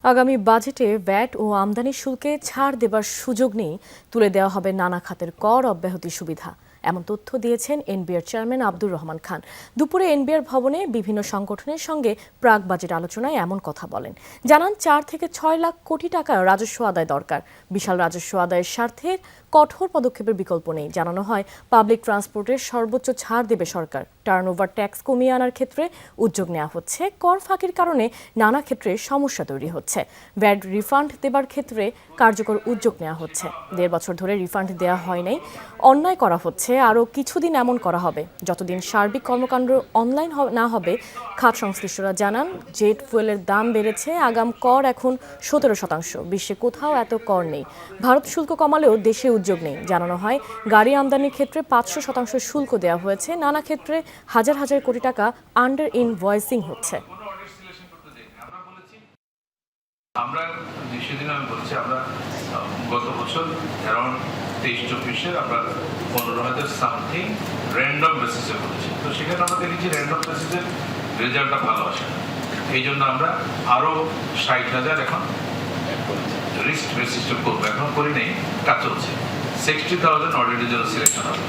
আগামী বাজেটে ভ্যাট ও আমদানি শুল্কে ছাড় দেবার সুযোগ নিয়ে তুলে দেওয়া হবে নানা খাতের কর অব্যাহতি সুবিধা। এমন তথ্য দিয়েছেন এনবিআর চেয়ারম্যান আব্দুর রহমান খান। দুপুরে এনবিআর ভবনে বিভিন্ন সংগঠনের সঙ্গে প্রাক বাজেট আলোচনায় এমন কথা বলেন। জানান 4 থেকে 6 লাখ কোটি টাকা রাজস্ব আদায় দরকার। বিশাল রাজস্ব আদায়ের স্বার্থে কঠোর পদক্ষেপের বিকল্প নেই। জানানো হয় পাবলিক ট্রান্সপোর্টের সর্বোচ্চ ছাড় দেবে সরকার। টার্নওভার ট্যাক্স কমিয়ে আনার ক্ষেত্রে উদ্যোগ নেওয়া হচ্ছে। কর ফাঁকির কারণে নানা ক্ষেত্রে সমস্যা তৈরি হচ্ছে। ভ্যাট রিফান্ড দেবার ক্ষেত্রে কার্যকর উদ্যোগ নেওয়া হচ্ছে। 1.5 বছর ধরে রিফান্ড দেওয়া হয় নাই, অন্যায় করা হচ্ছে। আরও কিছুদিন এমন করা হবে। যতদিন সার্বিক কর্মকাণ্ড অনলাইন না হবে। খাত সংশ্লিষ্টরা জানান, জেট ফুয়েলের দাম বেড়েছে, আগাম কর এখন 17%। বিশ্বে কোথাও এত কর নেই। ভারত শুল্ক কমালেও দেশে উদ্যোগ নেই। জানানো হয় গাড়ি আমদানির ক্ষেত্রে 500% শুল্ক দেওয়া হয়েছে। নানা ক্ষেত্রে হাজার হাজার কোটি টাকা আন্ডার ইনভয়েসিং হচ্ছে। আমরা সেদিন আমি বলছি, আমরা গত বছর অ্যারাউন্ড 23-24 আমরা 15,000 সামথিং র্যান্ডম বেসিসে করেছি। তো সেখানে আমরা দেখেছি র্যান্ডম বেসিসের রেজাল্টটা ভালো আসে। এই জন্য আমরা আরো 60,000 এখন রিস্ক বেসিসটা করবো। এখন করি নেই, কাজ চলছে। 60,000 অলরেডি যেন সিলেকশন হবে।